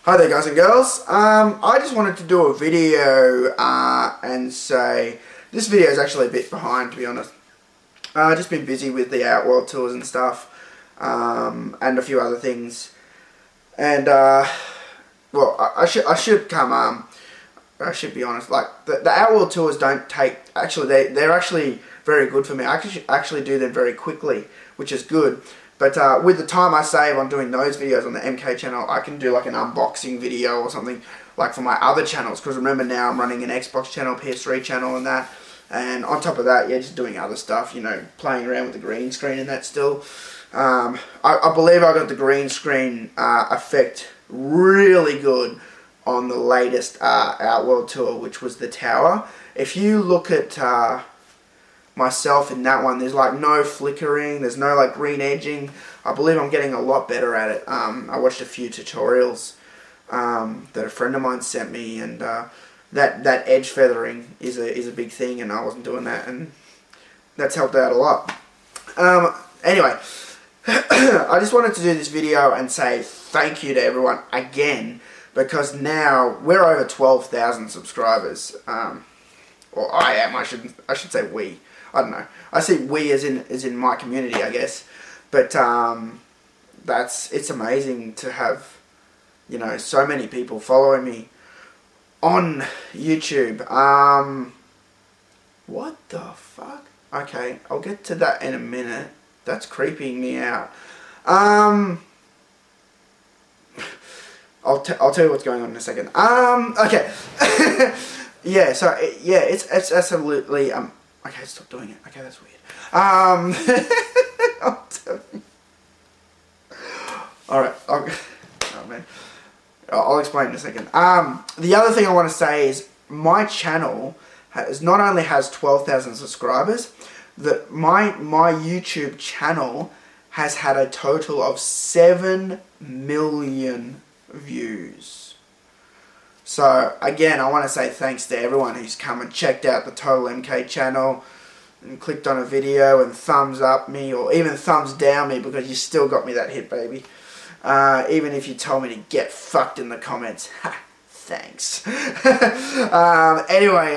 Hi there guys and girls, I just wanted to do a video and say this video is actually a bit behind, to be honest. I've just been busy with the Outworld tours and stuff, and a few other things, and well, I should be honest, like the Outworld tours don't take, they're actually very good for me. I can actually do them very quickly, which is good. But with the time I save on doing those videos on the MK channel, I can do like an unboxing video or something like for my other channels. Because remember, now I'm running an Xbox channel, PS3 channel and that. And on top of that, yeah, just doing other stuff, you know, playing around with the green screen and that still. I believe I got the green screen effect really good on the latest Outworld tour, which was the tower. If you look at myself in that one, there's like no flickering, there's no like green edging. I believe I'm getting a lot better at it. I watched a few tutorials that a friend of mine sent me, and that edge feathering is a big thing, and I wasn't doing that, and that's helped out a lot. Anyway, I just wanted to do this video and say thank you to everyone again, because now we're over 12,000 subscribers. Or I am. I should say we. I don't know. I see we as in my community, I guess. But it's amazing to have, you know, so many people following me on YouTube. What the fuck? Okay, I'll get to that in a minute. That's creeping me out. I'll tell you what's going on in a second. Okay. Yeah, so yeah, it's absolutely okay, stop doing it. Okay, that's weird. Alright, oh man. I'll explain in a second. The other thing I want to say is my channel not only has 12,000 subscribers, that my YouTube channel has had a total of 7 million views. So again, I want to say thanks to everyone who's come and checked out the TotalMK channel and clicked on a video and thumbs up me, or even thumbs down me, because you still got me that hit, baby. Even if you told me to get fucked in the comments. Ha, thanks. Anyway,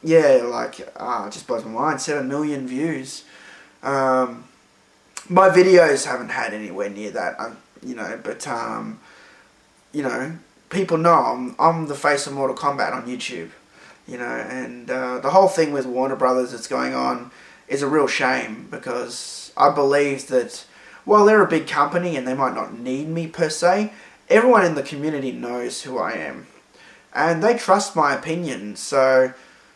yeah, like, it just blows my mind. 7 million views. My videos haven't had anywhere near that, you know, but, you know, people know I'm the face of Mortal Kombat on YouTube, you know, and the whole thing with Warner Brothers that's going on is a real shame, because I believe that while they're a big company and they might not need me per se, everyone in the community knows who I am, and they trust my opinion. So,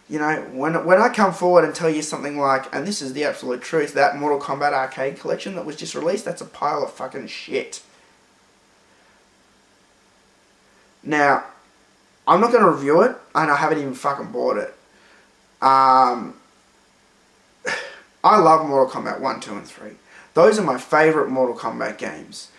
you know, when I come forward and tell you something like, and this is the absolute truth, that Mortal Kombat arcade collection that was just released, that's a pile of fucking shit. Now, I'm not going to review it, and I haven't even fucking bought it. I love Mortal Kombat 1, 2, and 3. Those are my favourite Mortal Kombat games.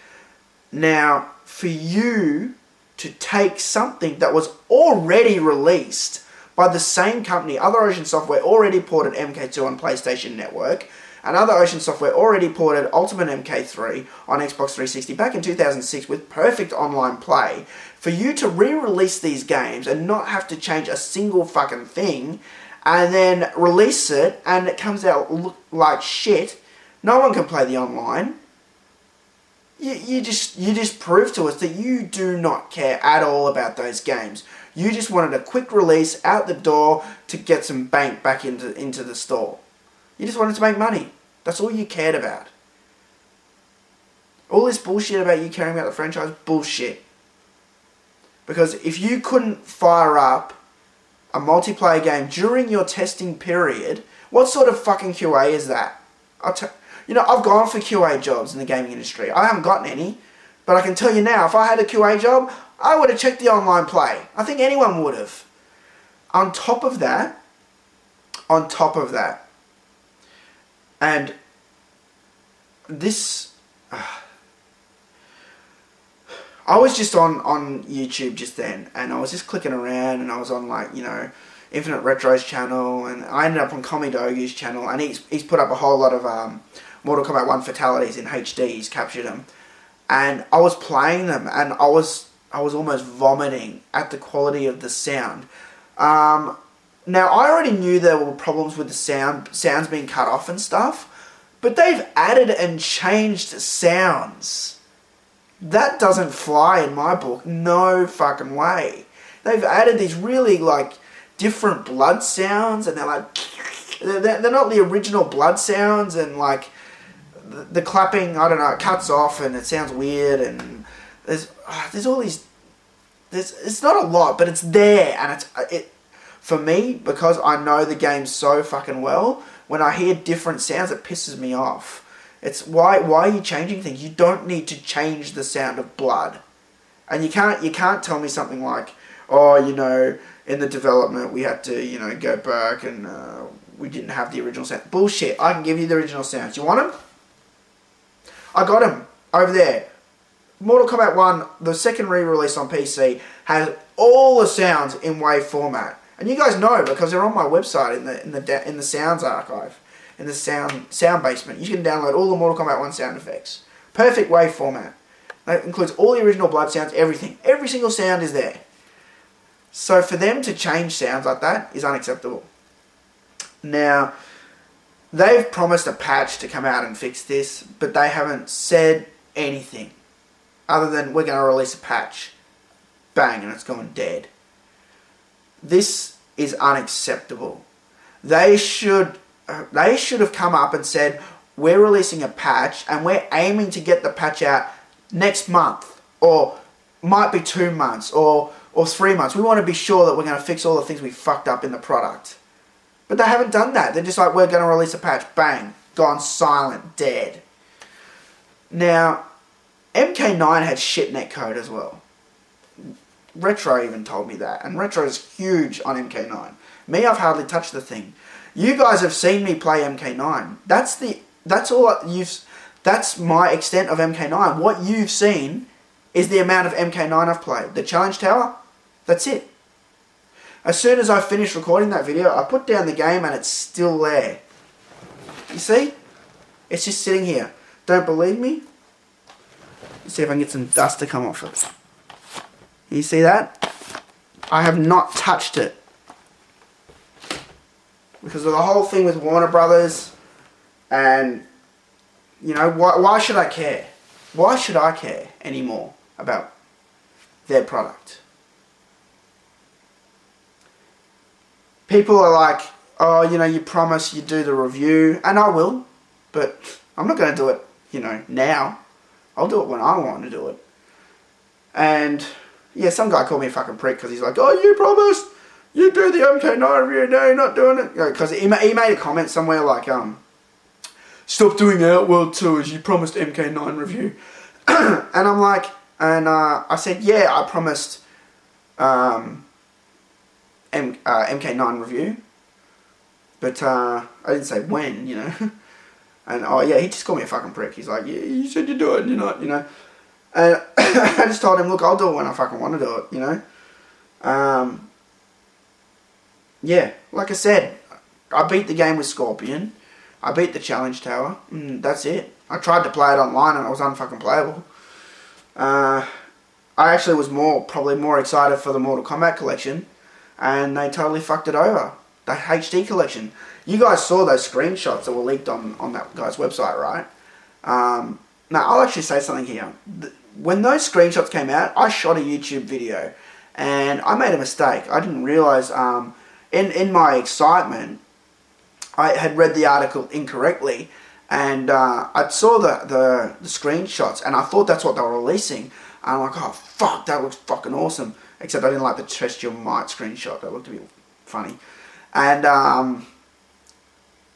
Now, for you to take something that was already released by the same company, Other Ocean Software already ported MK2 on PlayStation Network, and Other Ocean Software already ported Ultimate MK3 on Xbox 360 back in 2006 with perfect online play. For you to re-release these games and not have to change a single fucking thing, and then release it and it comes out look like shit, no one can play the online. You just prove to us that you do not care at all about those games. You just wanted a quick release out the door to get some bank back into the store. You just wanted to make money. That's all you cared about. All this bullshit about you caring about the franchise, bullshit. Because if you couldn't fire up a multiplayer game during your testing period, what sort of fucking QA is that? You know, I've gone for QA jobs in the gaming industry. I haven't gotten any, but I can tell you now, if I had a QA job, I would have checked the online play. I think anyone would have. On top of that, and this, I was just on YouTube just then, and I was just clicking around, and I was on, like, you know, Infinite Retro's channel, and I ended up on Komidogu's channel, and he's put up a whole lot of Mortal Kombat 1 fatalities in HD. He's captured them, and I was playing them, and I was I was almost vomiting at the quality of the sound. Now, I already knew there were problems with the sounds being cut off and stuff, but they've added and changed sounds. That doesn't fly in my book. No fucking way. They've added these really, like, different blood sounds, and they're like... They're not the original blood sounds, and, like, the clapping, I don't know, it cuts off, and it sounds weird, and there's all these... It's not a lot, but it's there, and for me, because I know the game so fucking well, when I hear different sounds, it pisses me off. It's why are you changing things? You don't need to change the sound of blood. And you can't tell me something like, oh, you know, in the development we had to, you know, go back and we didn't have the original sound. Bullshit. I can give you the original sounds. You want them? I got them over there. Mortal Kombat 1, the second re-release on PC, has all the sounds in WAV format. And you guys know because they're on my website in the sounds archive. In the sound basement. You can download all the Mortal Kombat 1 sound effects. Perfect WAV format. That includes all the original blood sounds, everything. Every single sound is there. So for them to change sounds like that is unacceptable. Now, they've promised a patch to come out and fix this, but they haven't said anything. Other than we're going to release a patch. Bang, and it's gone dead. This is unacceptable. They should have come up and said, we're releasing a patch and we're aiming to get the patch out next month, or might be 2 months, or 3 months. We want to be sure that we're going to fix all the things we fucked up in the product. But they haven't done that. They're just like, we're going to release a patch. Bang. Gone silent. Dead. Now, MK9 had shit netcode as well. Retro even told me that. And Retro is huge on MK9. Me, I've hardly touched the thing. You guys have seen me play MK9. That's my extent of MK9. What you've seen is the amount of MK9 I've played. The challenge tower, that's it. As soon as I finished recording that video, I put down the game and it's still there. You see? It's just sitting here. Don't believe me? Let's see if I can get some dust to come off it. You see that? I have not touched it. Because of the whole thing with Warner Brothers, and, you know, why should I care? Why should I care anymore about their product? People are like, oh, you know, you promise you do the review, and I will, but I'm not going to do it, you know, now. I'll do it when I want to do it. And, yeah, some guy called me a fucking prick because he's like, oh, you promised you do the MK9 review, no, you're not doing it. Because he made a comment somewhere like, stop doing Outworld tours, you promised MK9 review. And I'm like, I said, yeah, I promised MK9 review. But I didn't say when, you know. And, oh yeah, he just called me a fucking prick. He's like, yeah, you said you'd do it, and you're not, you know. And I just told him, look, I'll do it when I fucking want to do it, you know. Yeah, like I said, I beat the game with Scorpion. I beat the challenge tower. That's it. I tried to play it online and it was unfucking playable. I actually was probably more excited for the Mortal Kombat collection, and they totally fucked it over. The HD collection. You guys saw those screenshots that were leaked on that guy's website, right? Now, I'll actually say something here. When those screenshots came out, I shot a YouTube video, and I made a mistake. I didn't realise, in my excitement, I had read the article incorrectly, and I saw the screenshots, and I thought that's what they were releasing. And I'm like, oh fuck, that looks fucking awesome. Except I didn't like the Test Your Might screenshot. That looked a bit funny. And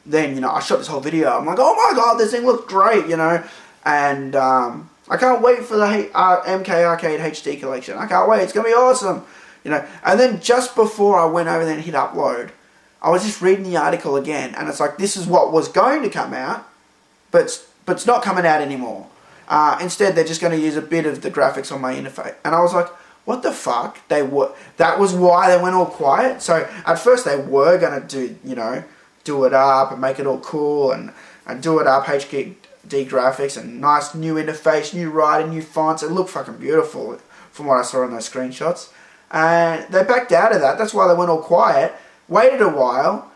then, you know, I shot this whole video. I'm like, oh my god, this thing looks great, you know. And I can't wait for the MK Arcade HD collection. I can't wait. It's going to be awesome. You know. And then just before I went over there and hit upload, I was just reading the article again. And it's like, this is what was going to come out, but it's not coming out anymore. Instead, they're just going to use a bit of the graphics on my interface. And I was like, what the fuck? That was why they went all quiet. So at first they were going to do, you know, do it up and make it all cool and do it up, HD graphics and nice new interface, new writing, new fonts. It looked fucking beautiful from what I saw in those screenshots. And they backed out of that. That's why they went all quiet. Waited a while.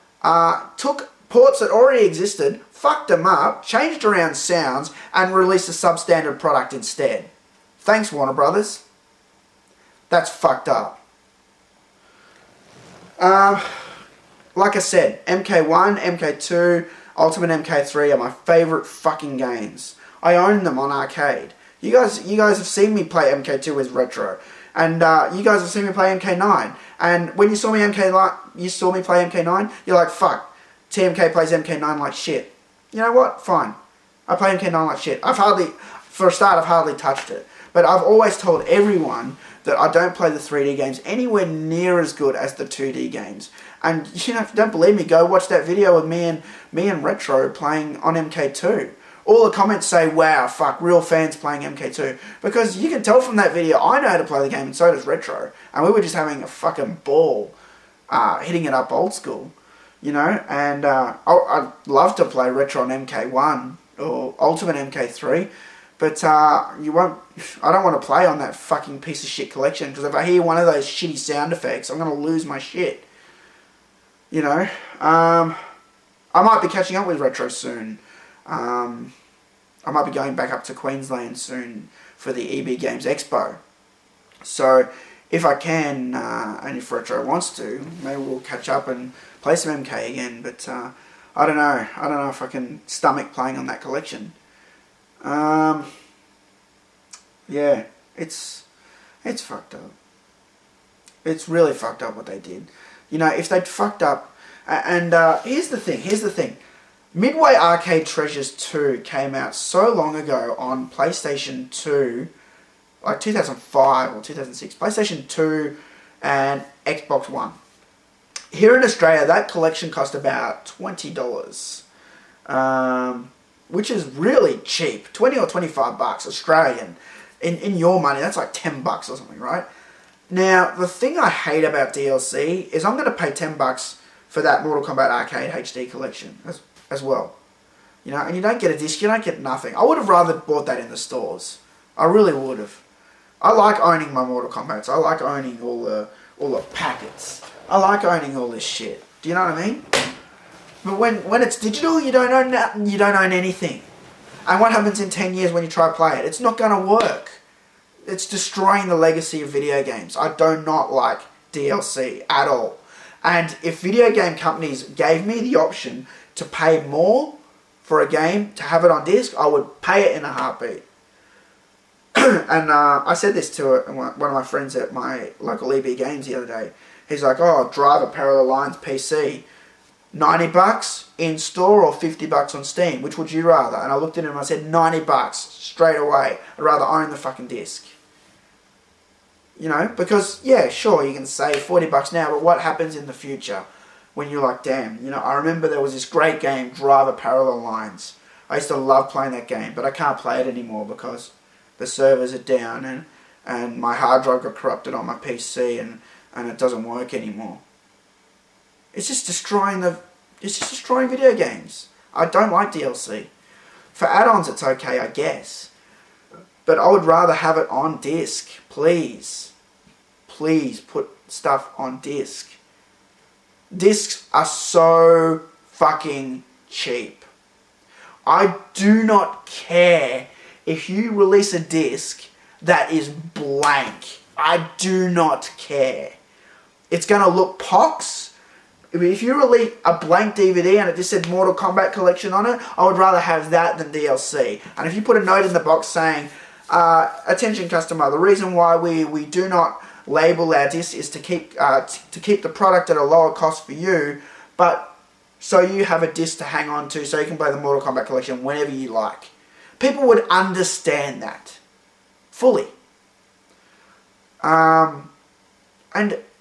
Took ports that already existed, fucked them up, changed around sounds, and released a substandard product instead. Thanks, Warner Brothers. That's fucked up. Like I said, MK1, MK2, Ultimate MK3 are my favourite fucking games. I own them on arcade. You guys have seen me play MK2 with Retro, and you guys have seen me play MK9. And when you saw me play MK9, you're like, fuck, TMK plays MK9 like shit. You know what? Fine. I play MK9 like shit. For a start, I've hardly touched it. But I've always told everyone that I don't play the 3D games anywhere near as good as the 2D games. And, you know, if you don't believe me, go watch that video of me and Retro playing on MK2. All the comments say, wow, fuck, real fans playing MK2. Because you can tell from that video, I know how to play the game, and so does Retro. And we were just having a fucking ball hitting it up old school. You know, and I'd love to play Retro on MK1 or Ultimate MK3. But I don't want to play on that fucking piece of shit collection, because if I hear one of those shitty sound effects, I'm going to lose my shit. You know, I might be catching up with Retro soon. I might be going back up to Queensland soon for the EB Games Expo. So if I can, and if Retro wants to, maybe we'll catch up and play some MK again. But I don't know. I don't know if I can stomach playing on that collection. Yeah, it's fucked up. It's really fucked up what they did. You know, if they'd fucked up, and here's the thing. Midway Arcade Treasures 2 came out so long ago on PlayStation 2, like 2005 or 2006, PlayStation 2 and Xbox One. Here in Australia, that collection cost about $20. Which is really cheap. 20 or 25 bucks Australian. In your money, that's like 10 bucks or something, right? Now, the thing I hate about DLC is I'm going to pay 10 bucks for that Mortal Kombat Arcade HD collection as well. You know, and you don't get a disc, you don't get nothing. I would have rather bought that in the stores. I really would have. I like owning my Mortal Kombats. I like owning all the packets. I like owning all this shit. Do you know what I mean? But when it's digital, you don't own nothing, you don't own anything. And what happens in 10 years when you try to play it? It's not going to work. It's destroying the legacy of video games. I do not like DLC at all. And if video game companies gave me the option to pay more for a game, to have it on disc, I would pay it in a heartbeat. And I said this to one of my friends at my local EB Games the other day. He's like, oh, Driver Parallel Lines PC. 90 bucks in store or 50 bucks on Steam, which would you rather? And I looked at him and I said 90 bucks straight away. I'd rather own the fucking disc. You know, because yeah, sure, you can save 40 bucks now, but what happens in the future when you're like, damn, you know, I remember there was this great game, Driver Parallel Lines. I used to love playing that game, but I can't play it anymore because the servers are down and my hard drive got corrupted on my PC and it doesn't work anymore. It's just destroying video games. I don't like DLC. For add-ons it's okay, I guess. But I would rather have it on disc. Please. Please put stuff on disc. Discs are so fucking cheap. I do not care if you release a disc that is blank. I do not care. It's going to look pox. If you release a blank DVD and it just said Mortal Kombat Collection on it, I would rather have that than DLC. And if you put a note in the box saying, attention customer, the reason why we do not label our discs is to keep the product at a lower cost for you, but so you have a disc to hang on to so you can play the Mortal Kombat Collection whenever you like. People would understand that fully. And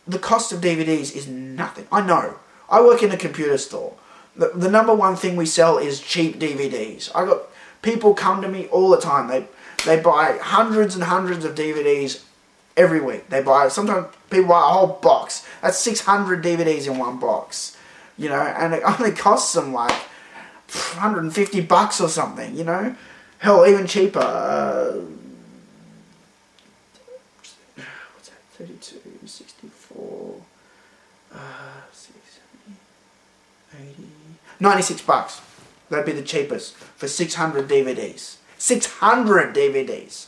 the cost of DVDs is nothing. I know. I work in a computer store. The number one thing we sell is cheap DVDs. I got people come to me all the time. They buy hundreds and hundreds of DVDs every week. Sometimes people buy a whole box. That's 600 DVDs in one box. You know, and it only costs them like 150 bucks or something, you know. Hell, even cheaper. 32, 64, 60, 70, 80, 96 bucks. That'd be the cheapest for 600 DVDs. 600 DVDs.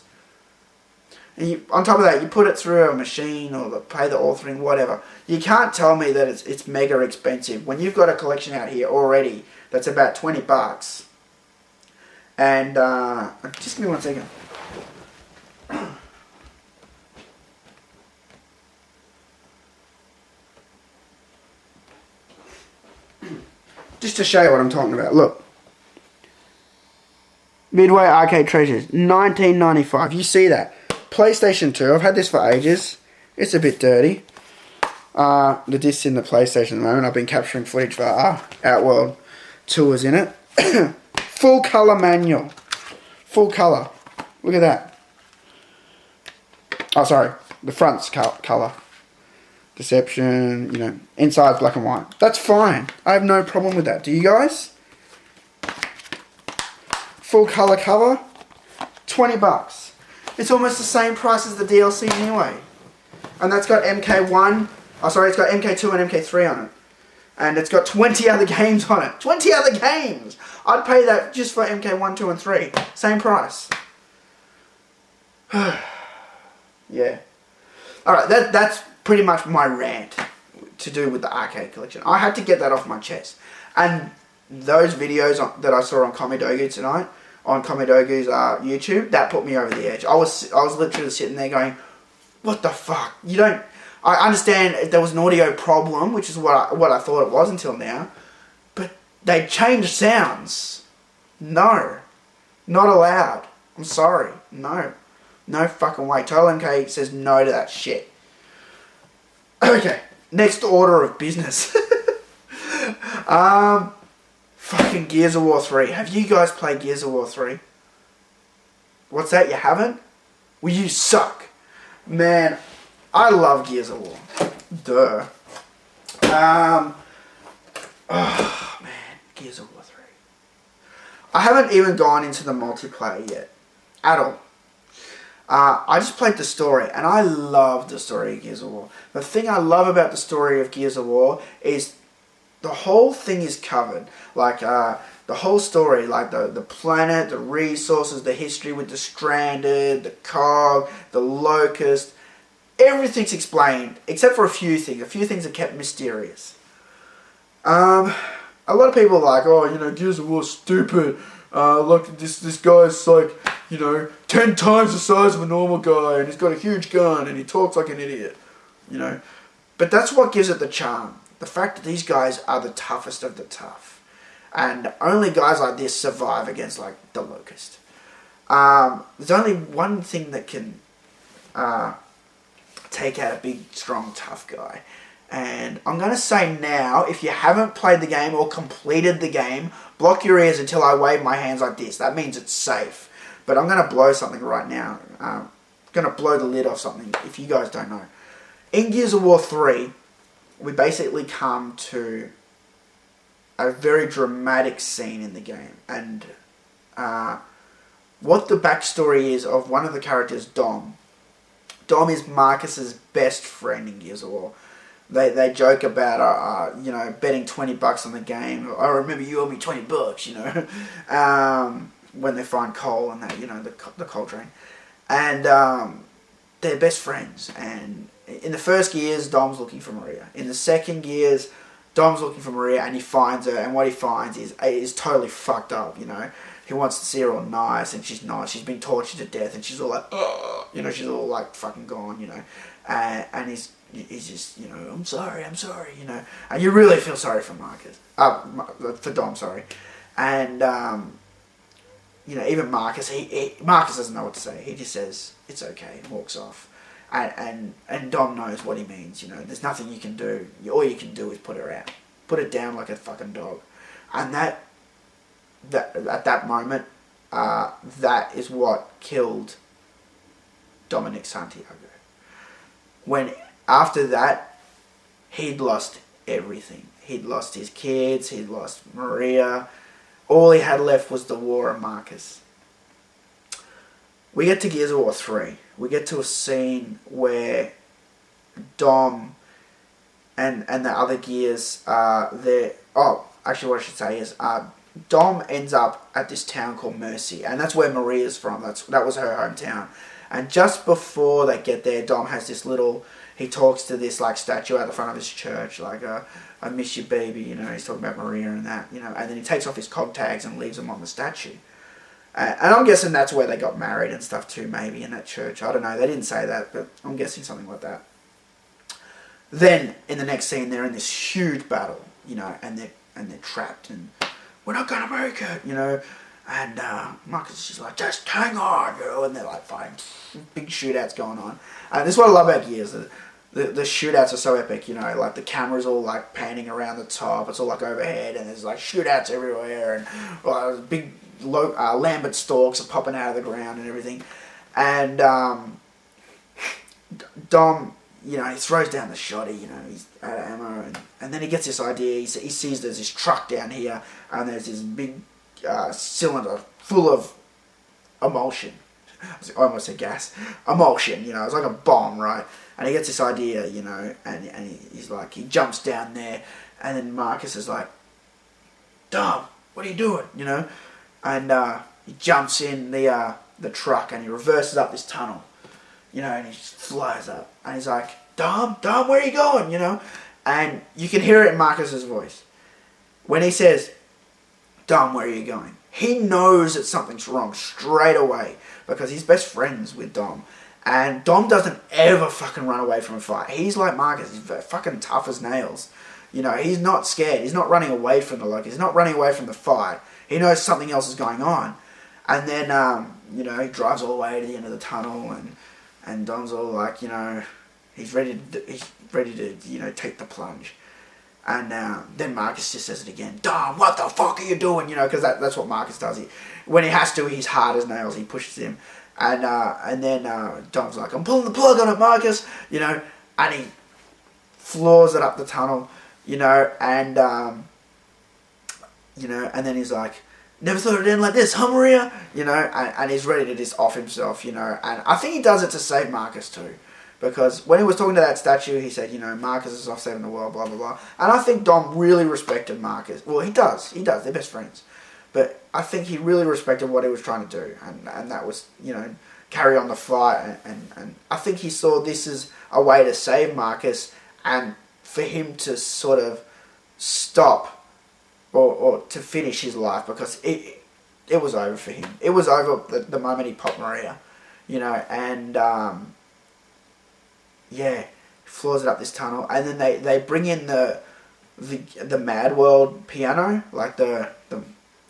And on top of that, you put it through a machine or pay the authoring, whatever. You can't tell me that it's mega expensive when you've got a collection out here already that's about 20 bucks. And just give me 1 second. Just to show you what I'm talking about. Look. Midway Arcade Treasures, $19.95. You see that? PlayStation 2. I've had this for ages. It's a bit dirty. The disc's in the PlayStation at the moment. I've been capturing footage for Outworld tours in it. Full colour manual. Full colour. Look at that. Oh, sorry. The front's colour. Deception, you know. Inside's black and white. That's fine. I have no problem with that. Do you guys? Full colour cover. 20 bucks. It's almost the same price as the DLC anyway. And that's got MK1. Oh, sorry, it's got MK2 and MK3 on it. And it's got 20 other games on it. 20 other games! I'd pay that just for MK1, 2 and 3. Same price. Yeah. Alright, that's pretty much my rant to do with the arcade collection. I had to get that off my chest. And those videos that I saw on Komidogu tonight, on Komidogu's YouTube, that put me over the edge. I was literally sitting there going, what the fuck? You don't... I understand there was an audio problem, which is what I thought it was until now, but they changed sounds. No. Not allowed. I'm sorry. No. No fucking way. TotalMK says no to that shit. Okay. Next order of business. Fucking Gears of War 3. Have you guys played Gears of War 3? What's that? You haven't? Well, you suck. Man, I love Gears of War. Duh. Oh, man. Gears of War 3. I haven't even gone into the multiplayer yet. At all. I just played the story, and I love the story of Gears of War. The thing I love about the story of Gears of War is the whole thing is covered. Like, the whole story, like the planet, the resources, the history with the Stranded, the Cog, the Locust. Everything's explained, except for a few things. A few things are kept mysterious. A lot of people are like, oh, you know, Gears of War's stupid. Look, this guy's like, you know, 10 times the size of a normal guy, and he's got a huge gun, and he talks like an idiot, you know. But that's what gives it the charm. The fact that these guys are the toughest of the tough. And only guys like this survive against, like, the Locust. There's only one thing that can take out a big, strong, tough guy. And I'm going to say now, if you haven't played the game or completed the game, block your ears until I wave my hands like this. That means it's safe. But I'm going to blow something right now. I'm going to blow the lid off something, if you guys don't know. In Gears of War 3, we basically come to a very dramatic scene in the game. And what the backstory is of one of the characters, Dom. Dom is Marcus's best friend in Gears of War. They joke about, you know, betting 20 bucks on the game. I remember you owe me 20 bucks, you know. When they find coal and that, you know, the coal train. And they're best friends. And in the first Gears, Dom's looking for Maria. In the second Gears, Dom's looking for Maria and he finds her. And what he finds is totally fucked up, you know. He wants to see her all nice and she's not. She's been tortured to death and she's all like, ugh, you know, she's all like fucking gone, you know. And he's just, you know, I'm sorry, you know. And you really feel sorry for Marcus. For Dom, sorry. And, you know, even Marcus, Marcus doesn't know what to say. He just says, it's okay, and walks off. And Dom knows what he means, you know. There's nothing you can do. All you can do is put her out. Put her down like a fucking dog. And at that moment, that is what killed Dominic Santiago. When, after that, he'd lost everything. He'd lost his kids, he'd lost Maria. All he had left was the war of Marcus. We get to Gears of War 3. We get to a scene where Dom and the other gears, actually what I should say is, Dom ends up at this town called Mercy, and that's where Maria's from. That was her hometown. And just before they get there, Dom has this little, he talks to this like statue at the front of his church, like, I miss you, baby, you know, he's talking about Maria and that, you know, and then he takes off his cog tags and leaves them on the statue. And I'm guessing that's where they got married and stuff too, maybe, in that church. I don't know, they didn't say that, but I'm guessing something like that. Then, in the next scene, they're in this huge battle, you know, and they're trapped, and we're not gonna make it, you know. And Marcus is just like, just hang on, you know, and they're like fighting, big shootouts going on. And this is what I love about Gears, the shootouts are so epic, you know, like the camera's all like panning around the top, it's all like overhead, and there's like shootouts everywhere, and big Lambert stalks are popping out of the ground and everything. And Dom, you know, he throws down the shotty, you know, he's out of ammo, and then he gets this idea, he sees there's this truck down here, and there's this big cylinder full of emulsion. I almost said gas. Emulsion, you know, it's like a bomb, right? And he gets this idea, you know, and he's like, he jumps down there, and then Marcus is like, Dom, what are you doing, you know? And he jumps in the truck, and he reverses up this tunnel, you know, and he just flies up, and he's like, Dom, where are you going, you know? And you can hear it in Marcus's voice. When he says, Dom, where are you going? He knows that something's wrong straight away, because he's best friends with Dom. And Dom doesn't ever fucking run away from a fight. He's like Marcus, he's fucking tough as nails. You know, he's not scared, he's not running away from he's not running away from the fight. He knows something else is going on. And then, you know, he drives all the way to the end of the tunnel, and Dom's all like, you know, he's ready to, you know, take the plunge. And then Marcus just says it again. Dom, what the fuck are you doing? You know, because that's what Marcus does. When he has to, he's hard as nails. He pushes him. And then Dom's like, I'm pulling the plug on it, Marcus. You know, and he floors it up the tunnel. You know, and you know, and then he's like, never thought it'd end like this, huh, Maria? You know, and he's ready to just off himself. You know, and I think he does it to save Marcus too. Because when he was talking to that statue, he said, you know, Marcus is off saving the world, blah, blah, blah. And I think Dom really respected Marcus. Well, he does. They're best friends. But I think he really respected what he was trying to do. And that was, you know, carry on the fight. And I think he saw this as a way to save Marcus and for him to sort of stop or to finish his life. Because it was over for him. It was over the moment he popped Maria. You know, and yeah, floors it up this tunnel, and then they bring in the Mad World piano, like the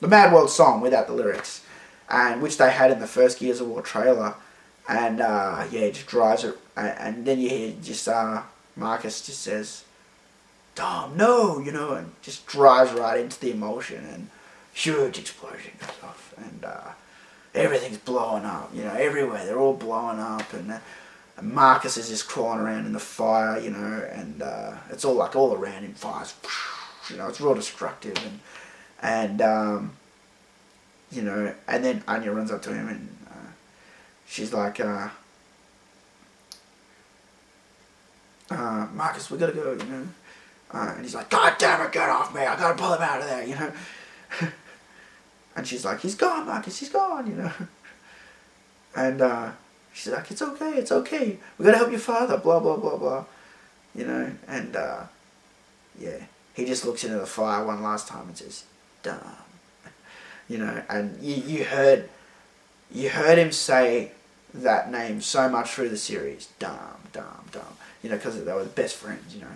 Mad World song without the lyrics, and which they had in the first Gears of War trailer, and yeah, it just drives it, and then you hear just Marcus just says, Dom, no, you know, and just drives right into the emulsion, and huge explosion goes off, and everything's blowing up, you know, everywhere, they're all blowing up, and Marcus is just crawling around in the fire, you know, and it's all like all around him, fires, you know, it's real destructive, and you know, and then Anya runs up to him, and she's like, Marcus, we gotta go, you know, and he's like, God damn it, get off me, I gotta pull him out of there, you know, and she's like, he's gone, Marcus, he's gone, you know, and she's like, it's okay, we gotta help your father, blah, blah, blah, blah, you know, and, yeah, he just looks into the fire one last time and says, Dom, you know, and you heard him say that name so much through the series, Dom, you know, because they were the best friends, you know,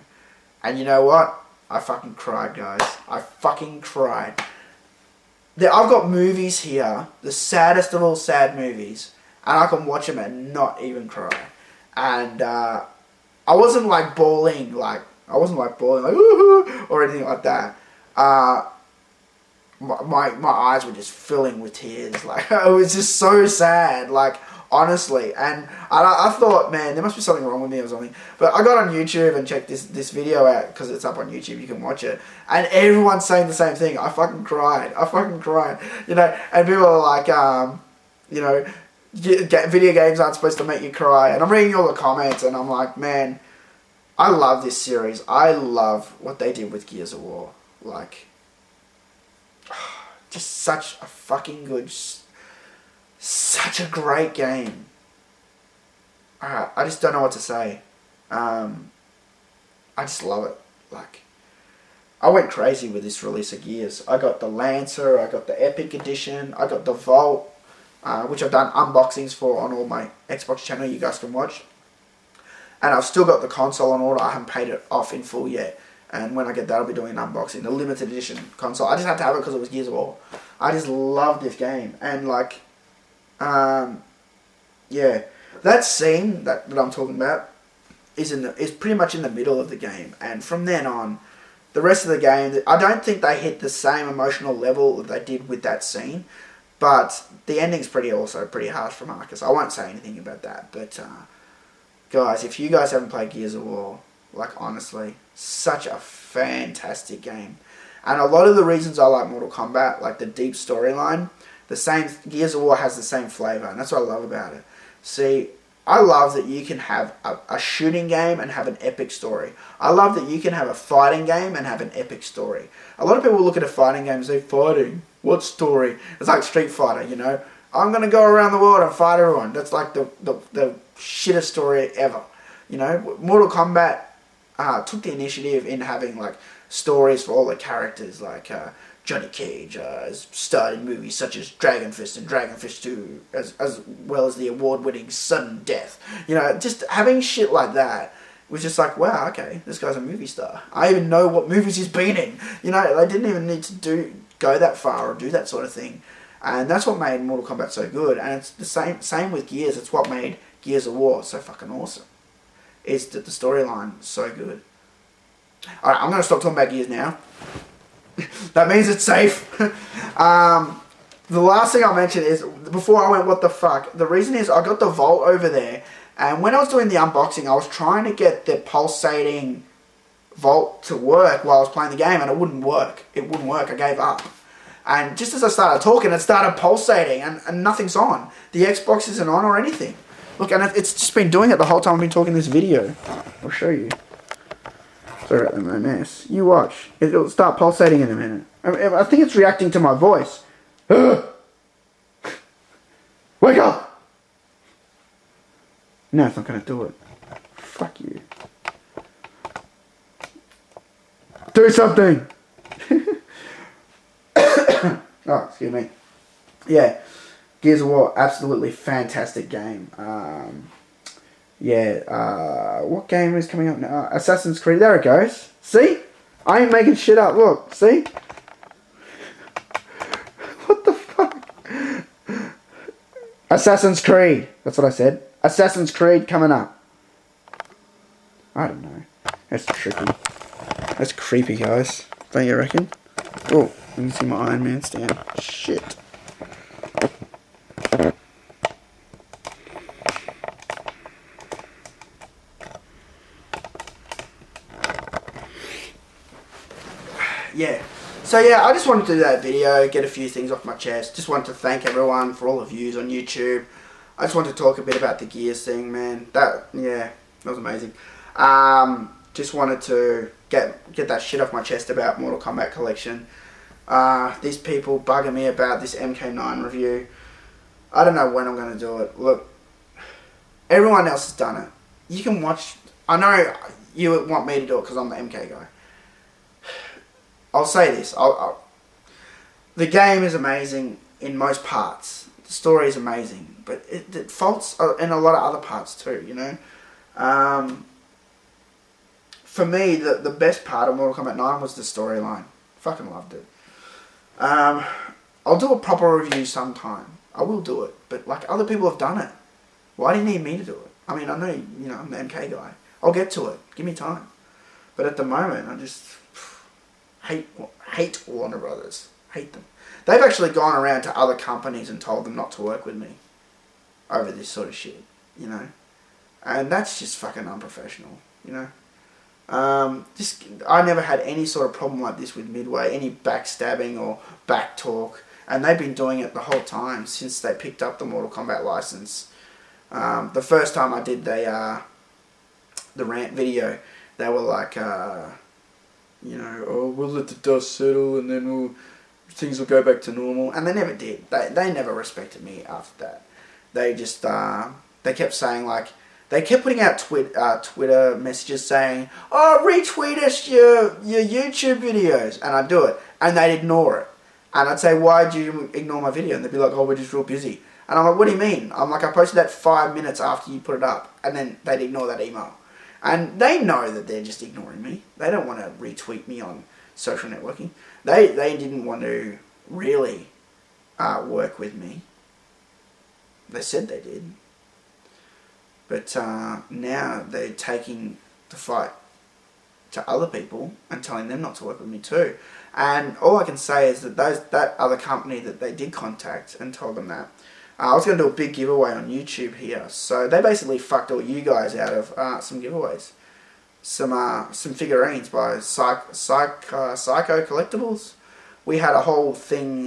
and you know what, I fucking cried, guys, I fucking cried. I've got movies here, the saddest of all sad movies, and I can watch them and not even cry. And I wasn't like bawling, like woohoo or anything like that. My eyes were just filling with tears. Like, it was just so sad, like, honestly. And I thought, man, there must be something wrong with me or something. But I got on YouTube and checked this video out, because it's up on YouTube, you can watch it. And everyone's saying the same thing. I fucking cried. You know, and people are like, you know, video games aren't supposed to make you cry, and I'm reading all the comments, and I'm like, man, I love this series. I love what they did with Gears of War. Like, just such a fucking good, such a great game. I just don't know what to say. I just love it. Like, I went crazy with this release of Gears. I got the Lancer, I got the Epic Edition, I got the Vault, which I've done unboxings for on all my Xbox channel, you guys can watch. And I've still got the console on order. I haven't paid it off in full yet. And when I get that, I'll be doing an unboxing. The limited edition console. I just had to have it because it was Gears of War. I just love this game. And like, yeah, that scene that I'm talking about is pretty much in the middle of the game. And from then on, the rest of the game, I don't think they hit the same emotional level that they did with that scene. But the ending's pretty harsh for Marcus. I won't say anything about that. But guys, if you guys haven't played Gears of War, like honestly, such a fantastic game. And a lot of the reasons I like Mortal Kombat, like the deep storyline, Gears of War has the same flavour, and that's what I love about it. See, I love that you can have a shooting game and have an epic story. I love that you can have a fighting game and have an epic story. A lot of people look at a fighting game and say, fighting? What story? It's like Street Fighter, you know? I'm going to go around the world and fight everyone. That's like the shittest story ever. You know, Mortal Kombat took the initiative in having like stories for all the characters, like Johnny Cage has starred in movies such as Dragon Fist and Dragon Fist 2, as well as the award-winning Sudden Death. You know, just having shit like that was just like, wow, okay, this guy's a movie star. I even know what movies he's been in. You know, they didn't even need to go that far or do that sort of thing. And that's what made Mortal Kombat so good. And it's the same with Gears. It's what made Gears of War so fucking awesome. Is that the storyline is so good. Alright, I'm going to stop talking about Gears now. That means it's safe. The last thing I'll mention is, before I went, what the fuck, the reason is I got the Vault over there, and when I was doing the unboxing, I was trying to get the pulsating Vault to work while I was playing the game, and it wouldn't work. It wouldn't work. I gave up. And just as I started talking, it started pulsating, and nothing's on. The Xbox isn't on or anything. Look, and it's just been doing it the whole time I've been talking this video. I'll show you. Sorry about my mess. You watch. It'll start pulsating in a minute. I think it's reacting to my voice. Wake up! No, it's not going to do it. Fuck you. Do something! Oh, excuse me. Yeah. Gears of War, absolutely fantastic game. What game is coming up now? Assassin's Creed. There it goes. See? I ain't making shit up. Look. See? What the fuck? Assassin's Creed. That's what I said. Assassin's Creed coming up. I don't know. That's tricky. That's creepy, guys. Don't you reckon? Oh, let me see my Iron Man stand. Shit. Yeah. So yeah, I just wanted to do that video, get a few things off my chest. Just wanted to thank everyone for all the views on YouTube. I just wanted to talk a bit about the Gears thing, man. That was amazing. Just wanted to get that shit off my chest about Mortal Kombat Collection. These people bugging me about this MK9 review. I don't know when I'm going to do it. Look, everyone else has done it. You can watch. I know you want me to do it because I'm the MK guy. I'll say this. The game is amazing in most parts. The story is amazing. But it faults in a lot of other parts too, you know. For me, the best part of Mortal Kombat 9 was the storyline. Fucking loved it. I'll do a proper review sometime. I will do it. But like, other people have done it. Why do you need me to do it? I mean, I know, you know, I'm the MK guy. I'll get to it. Give me time. But at the moment, I just hate Warner Brothers. Hate them. They've actually gone around to other companies and told them not to work with me over this sort of shit, you know. And that's just fucking unprofessional, you know. I never had any sort of problem like this with Midway, any backstabbing or back talk, and they've been doing it the whole time since they picked up the Mortal Kombat license. The first time I did the Rant video, they were like, you know, oh, we'll let the dust settle and then things will go back to normal. And they never did. They never respected me after that. They just, they kept saying like, they kept putting out Twitter messages saying, oh, retweet us your YouTube videos. And I'd do it. And they'd ignore it. And I'd say, why do you ignore my video? And they'd be like, oh, we're just real busy. And I'm like, what do you mean? I'm like, I posted that 5 minutes after you put it up. And then they'd ignore that email. And they know that they're just ignoring me. They don't want to retweet me on social networking. They didn't want to really work with me. They said they did. But now they're taking the fight to other people and telling them not to work with me too. And all I can say is that that other company that they did contact and told them that, I was going to do a big giveaway on YouTube here. So they basically fucked all you guys out of some giveaways. Some figurines by Syco Collectables. We had a whole thing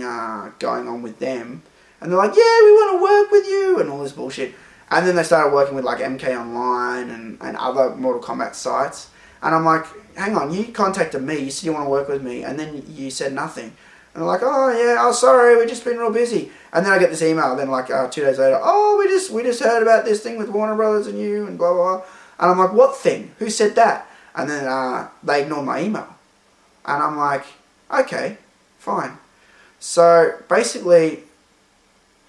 going on with them. And they're like, yeah, we want to work with you and all this bullshit. And then they started working with like MK Online and other Mortal Kombat sites. And I'm like, hang on, you contacted me, you said you want to work with me, and then you said nothing. And they're like, oh yeah, oh sorry, we've just been real busy. And then I get this email, then like 2 days later, oh, we just heard about this thing with Warner Brothers and you and blah, blah, blah. And I'm like, what thing? Who said that? And then they ignored my email. And I'm like, okay, fine. So basically,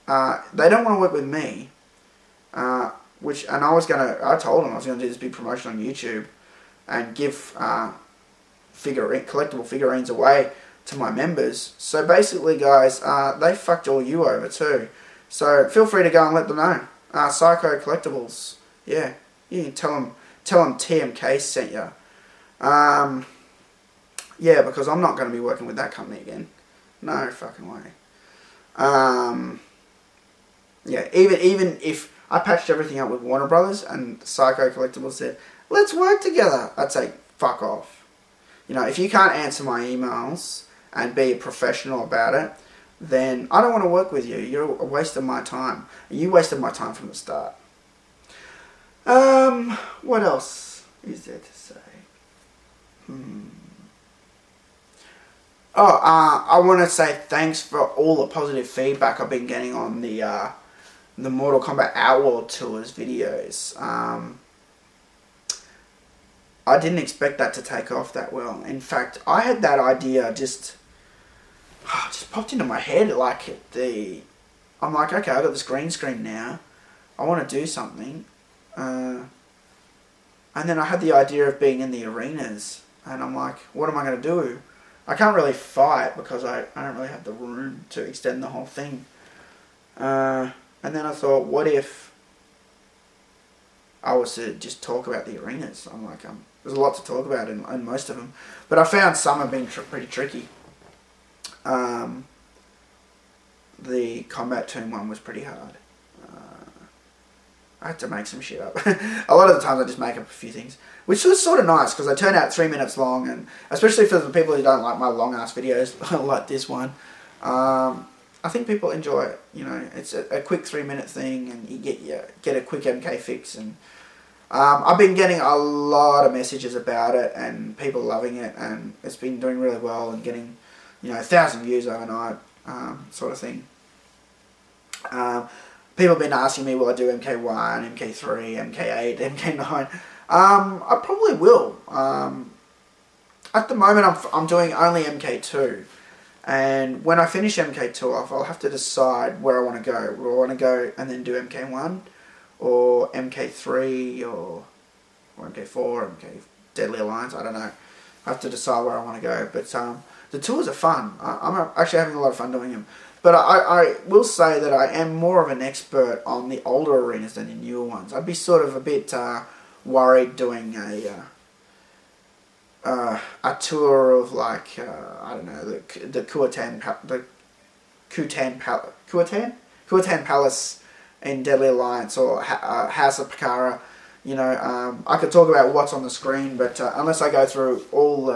they don't want to work with me. And I told them I was going to do this big promotion on YouTube and give collectible figurines away to my members. So basically, guys, they fucked all you over too. So feel free to go and let them know. Syco Collectables, yeah, you can tell them TMK sent you. Yeah, because I'm not going to be working with that company again. No fucking way. Yeah, even if I patched everything up with Warner Brothers and Syco Collectables said, let's work together, I'd say, fuck off. You know, if you can't answer my emails and be a professional about it, then I don't want to work with you. You're a waste of my time. You wasted my time from the start. What else is there to say? Oh, I want to say thanks for all the positive feedback I've been getting on the Mortal Kombat Outworld Tours videos. I didn't expect that to take off that well. In fact, I had that idea just popped into my head like I'm like, okay, I've got this green screen now. I want to do something. And then I had the idea of being in the arenas. And I'm like, what am I going to do? I can't really fight because I don't really have the room to extend the whole thing. And then I thought, what if I was to just talk about the arenas? I'm like, there's a lot to talk about in most of them. But I found some have been pretty tricky. The Combat Tomb one was pretty hard. I had to make some shit up. A lot of the times I just make up a few things, which was sort of nice because they turn out 3 minutes long, and especially for the people who don't like my long ass videos like this one, I think people enjoy it. You know, it's a quick 3 minute thing, and you get a quick MK fix. And I've been getting a lot of messages about it, and people loving it, and it's been doing really well and getting 1,000 views overnight, sort of thing. People have been asking me, will I do MK1, MK3, MK8, MK9? I probably will. At the moment, I'm doing only MK2. And when I finish MK2 off, I'll have to decide where I want to go. Do I want to go and then do MK1? Or MK3? Or MK4? MK Deadly Alliance? I don't know. I have to decide where I want to go. But the tours are fun. I'm actually having a lot of fun doing them. But I will say that I am more of an expert on the older arenas than the newer ones. I'd be sort of a bit worried doing a tour of like I don't know, the Kuatan Palace in Deadly Alliance, or House of Pakara. I could talk about what's on the screen, but unless I go through all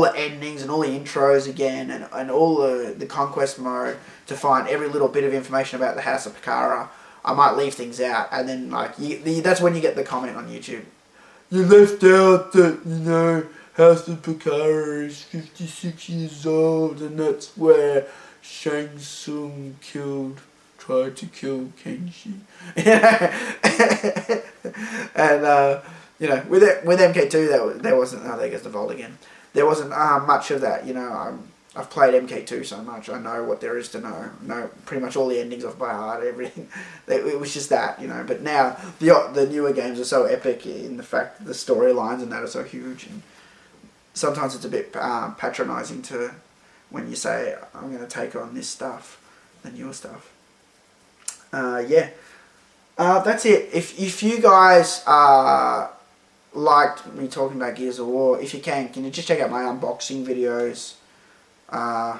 the endings and all the intros again, and all the conquest mode to find every little bit of information about the House of Pakara, I might leave things out. And then that's when you get the comment on YouTube, you left out that, you know, House of Bakara is 56 years old, and that's where Shang Tsung tried to kill Kenshi. And you know, with MK2, there wasn't. Oh, there goes the Volt again. There wasn't much of that. You know, I've played MK2 so much. I know what there is to know. I know pretty much all the endings off by heart. Everything. It was just that, you know. But now the newer games are so epic in the fact that the storylines and that are so huge. And sometimes it's a bit patronising to when you say, I'm going to take on this stuff, the newer stuff. Yeah. That's it. If you guys liked me talking about Gears of War, if you can you just check out my unboxing videos on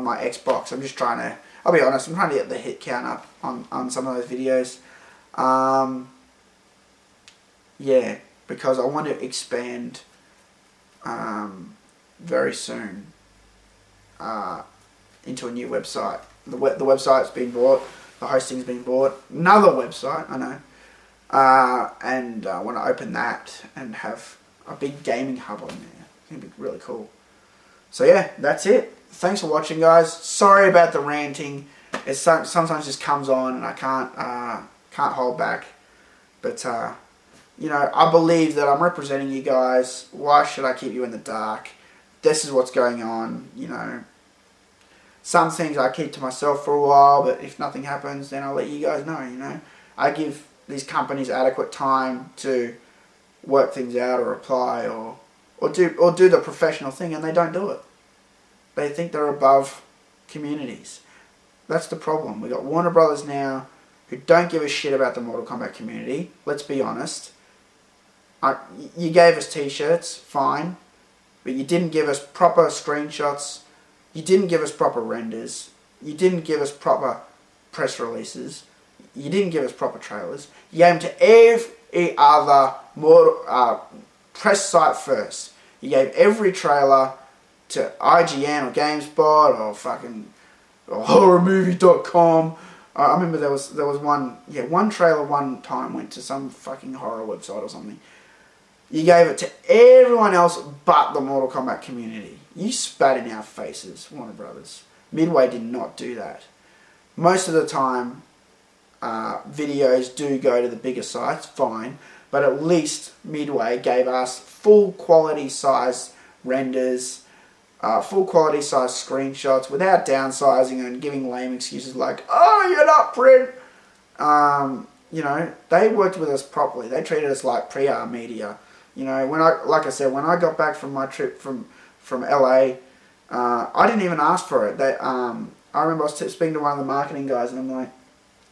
my Xbox. I'm just trying to, I'll be honest, I'm trying to get the hit count up on some of those videos. Yeah, because I want to expand very soon into a new website. The website's been bought, the hosting's been bought, another website, I know. And I want to open that and have a big gaming hub on there. It's going to be really cool. So yeah, that's it. Thanks for watching, guys. Sorry about the ranting. It sometimes just comes on and I can't hold back. But you know, I believe that I'm representing you guys. Why should I keep you in the dark? This is what's going on, you know. Some things I keep to myself for a while, but if nothing happens, then I'll let you guys know, you know. I give these companies adequate time to work things out or apply or do the professional thing, and they don't do it. They think they're above communities. That's the problem. We got Warner Brothers now who don't give a shit about the Mortal Kombat community. Let's be honest. You gave us t-shirts, fine, but you didn't give us proper screenshots. You didn't give us proper renders. You didn't give us proper press releases. You didn't give us proper trailers. You gave them to every other press site first. You gave every trailer to IGN or GameSpot or fucking horrormovie.com. I remember there was one trailer one time went to some fucking horror website or something. You gave it to everyone else but the Mortal Kombat community. You spat in our faces, Warner Brothers. Midway did not do that. Most of the time, videos do go to the bigger sites, fine, but at least Midway gave us full quality size renders, full quality size screenshots without downsizing and giving lame excuses like, oh, you're not print. You know, they worked with us properly. They treated us like PR media. You know, like I said, when I got back from my trip from LA, I didn't even ask for it. I remember I was speaking to one of the marketing guys, and I'm like,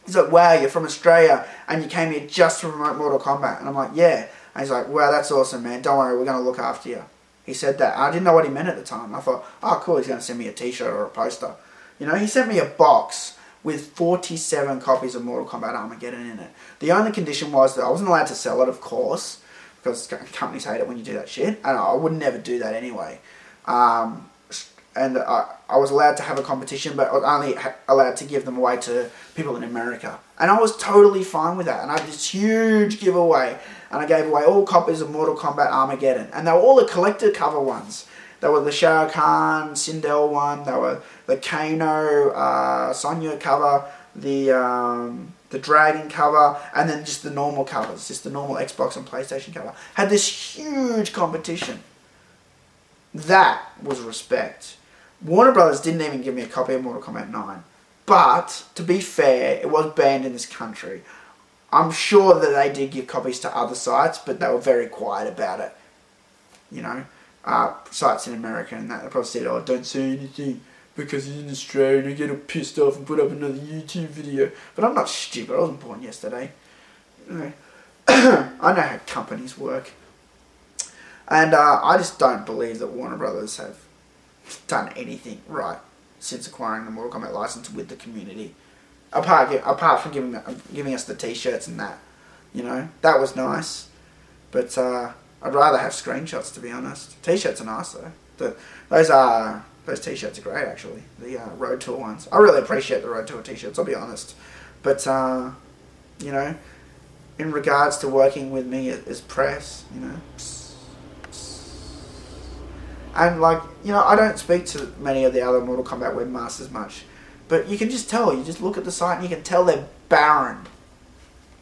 he's like, wow, you're from Australia, and you came here just to promote Mortal Kombat. And I'm like, yeah. And he's like, wow, that's awesome, man. Don't worry, we're going to look after you. He said that. I didn't know what he meant at the time. I thought, oh, cool, he's going to send me a t-shirt or a poster. You know, he sent me a box with 47 copies of Mortal Kombat Armageddon in it. The only condition was that I wasn't allowed to sell it, of course, because companies hate it when you do that shit. And I would never do that anyway. And I was allowed to have a competition, but I was only allowed to give them away to people in America. And I was totally fine with that. And I had this huge giveaway. And I gave away all copies of Mortal Kombat Armageddon. And they were all the collector cover ones. They were the Shao Kahn, Sindel one. They were the Kano, Sonya cover, the Dragon cover, and then just the normal covers. Just the normal Xbox and PlayStation cover. Had this huge competition. That was respect. Warner Brothers didn't even give me a copy of Mortal Kombat 9. But, to be fair, it was banned in this country. I'm sure that they did give copies to other sites, but they were very quiet about it. You know, sites in America and that, they probably said, oh, don't say anything because he's in Australia and I get all pissed off and put up another YouTube video. But I'm not stupid, I wasn't born yesterday. You know, I know how companies work. And I just don't believe that Warner Brothers have done anything right since acquiring the Mortal Kombat license with the community. Apart from giving us the t-shirts and that. You know, that was nice. But I'd rather have screenshots, to be honest. T-shirts are nice though. Those t-shirts are great actually. The Road Tour ones. I really appreciate the Road Tour t-shirts, I'll be honest. But, you know, in regards to working with me as press, you know. And like, you know, I don't speak to many of the other Mortal Kombat webmasters much, but you can just tell, you just look at the site and you can tell they're barren.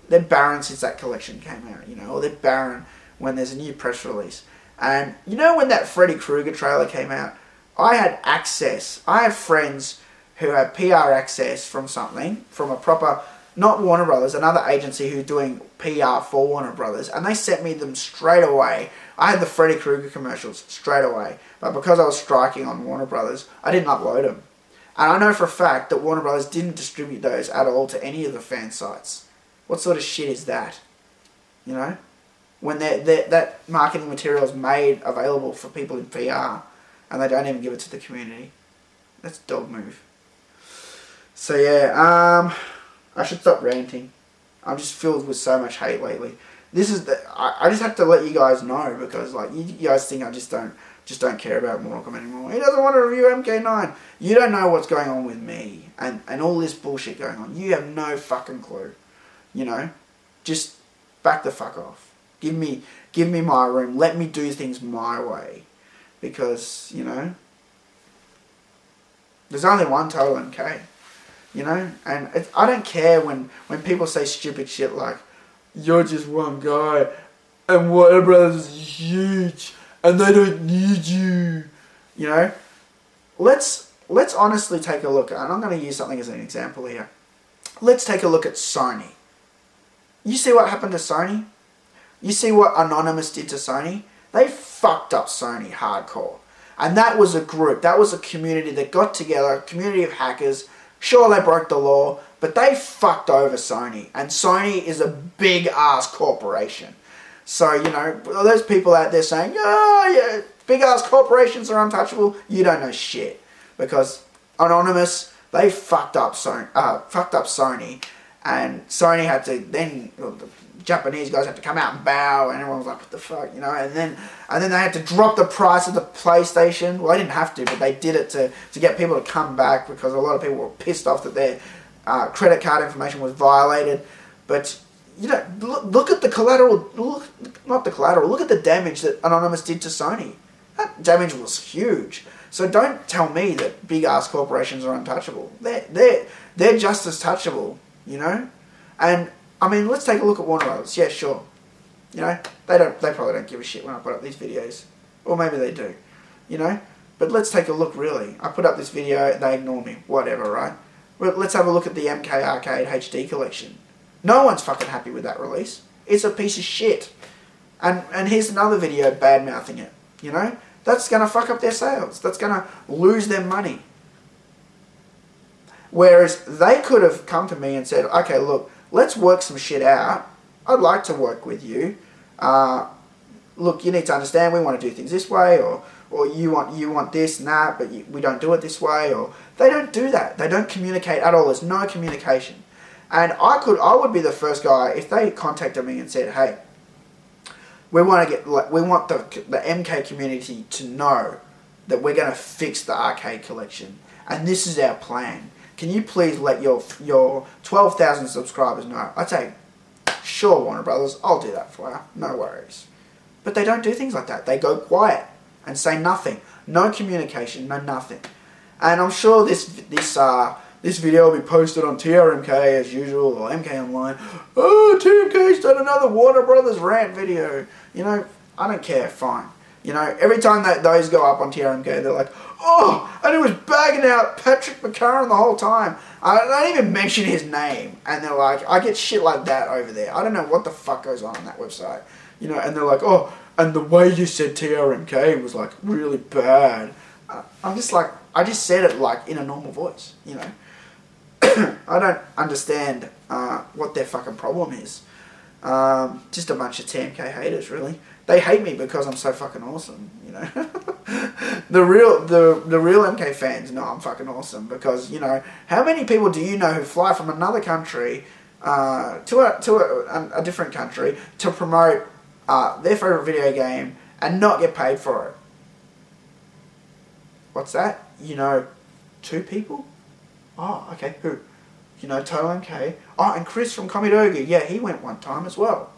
They're barren since that collection came out, you know, or they're barren when there's a new press release. And you know, when that Freddy Krueger trailer came out, I had access. I have friends who have PR access from something, from a proper, not Warner Brothers, another agency who's doing PR for Warner Brothers, and they sent me them straight away. I had the Freddy Krueger commercials straight away, but because I was striking on Warner Brothers, I didn't upload them. And I know for a fact that Warner Brothers didn't distribute those at all to any of the fan sites. What sort of shit is that? You know? When that marketing material is made available for people in PR, and they don't even give it to the community. That's a dog move. So yeah, I should stop ranting. I'm just filled with so much hate lately. This is I just have to let you guys know, because like you guys think I just don't care about Mortal Kombat anymore. He doesn't want to review MK9. You don't know what's going on with me and all this bullshit going on. You have no fucking clue. You know, just back the fuck off. Give me my room. Let me do things my way, because you know there's only one TotalMK. You know, and I don't care when people say stupid shit like, you're just one guy, and Warner Brothers is huge, and they don't need you. You know, let's honestly take a look, and I'm going to use something as an example here. Let's take a look at Sony. You see what happened to Sony? You see what Anonymous did to Sony? They fucked up Sony hardcore. And that was a group, that was a community that got together, a community of hackers. Sure, they broke the law, but they fucked over Sony. And Sony is a big-ass corporation. So, you know, those people out there saying, oh, yeah, big-ass corporations are untouchable, you don't know shit. Because Anonymous, they fucked up Sony. And Sony had to then, well, the Japanese guys had to come out and bow, and everyone was like, what the fuck, you know, and then they had to drop the price of the PlayStation. Well, they didn't have to, but they did it to get people to come back, because a lot of people were pissed off that their credit card information was violated. But, you know, look at the collateral, look at the damage that Anonymous did to Sony. That damage was huge. So don't tell me that big-ass corporations are untouchable. They're just as touchable, you know? And I mean, let's take a look at Warner Brothers. Yeah, sure. You know, they probably don't give a shit when I put up these videos. Or maybe they do. You know? But let's take a look, really. I put up this video, they ignore me. Whatever, right? But let's have a look at the MK Arcade HD collection. No one's fucking happy with that release. It's a piece of shit. And here's another video bad-mouthing it. You know? That's going to fuck up their sales. That's going to lose their money. Whereas they could have come to me and said, okay, look, let's work some shit out. I'd like to work with you. Look, you need to understand, we want to do things this way, or you want this and that, but we don't do it this way. Or they don't do that. They don't communicate at all. There's no communication. And I would be the first guy if they contacted me and said, hey, we want the MK community to know that we're going to fix the arcade collection, and this is our plan. Can you please let your 12,000 subscribers know? I'd say, sure, Warner Brothers, I'll do that for you. No worries. But they don't do things like that. They go quiet and say nothing. No communication, no nothing. And I'm sure this video will be posted on TRMK as usual, or MK Online. Oh, TMK's done another Warner Brothers rant video. You know, I don't care, fine. You know, every time that those go up on TRMK, they're like, oh, and it was bagging out Patrick McCarron the whole time. I don't even mention his name. And they're like, I get shit like that over there. I don't know what the fuck goes on that website. You know, and they're like, oh, and the way you said TRMK was like really bad. I'm just like, I just said it like in a normal voice, you know. I don't understand what their fucking problem is. Just a bunch of TMK haters, really. They hate me because I'm so fucking awesome, you know. The real MK fans know I'm fucking awesome because, you know, how many people do you know who fly from another country to a different country to promote their favourite video game and not get paid for it? What's that? You know, 2 people? Oh, okay, who? You know, TotalMK. Oh, and Chris from Komidogu. Yeah, he went one time as well.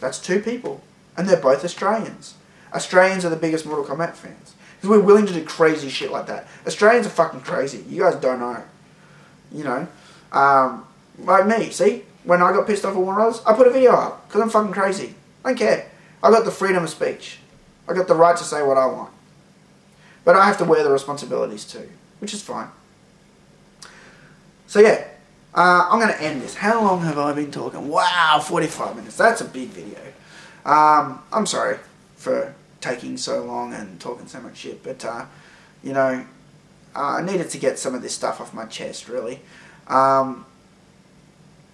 That's 2 people. And they're both Australians. Australians are the biggest Mortal Kombat fans. Because we're willing to do crazy shit like that. Australians are fucking crazy. You guys don't know. You know. Like me, see? When I got pissed off at Warner Brothers, I put a video up. Because I'm fucking crazy. I don't care. I got the freedom of speech. I got the right to say what I want. But I have to wear the responsibilities too. Which is fine. So yeah. I'm going to end this. How long have I been talking? Wow, 45 minutes. That's a big video. I'm sorry for taking so long and talking so much shit. But, you know, I needed to get some of this stuff off my chest, really. You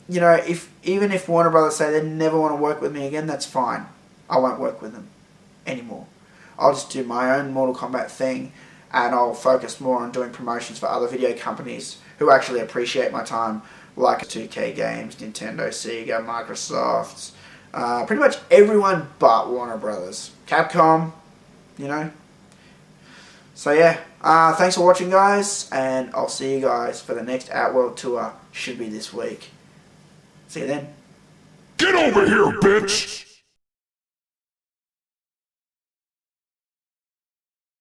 know, even if Warner Brothers say they never want to work with me again, that's fine. I won't work with them anymore. I'll just do my own Mortal Kombat thing, and I'll focus more on doing promotions for other video companies who actually appreciate my time, like 2K Games, Nintendo, Sega, Microsoft, pretty much everyone but Warner Brothers. Capcom, you know. So yeah, thanks for watching, guys, and I'll see you guys for the next Outworld tour. Should be this week. See you then. Get over here, bitch!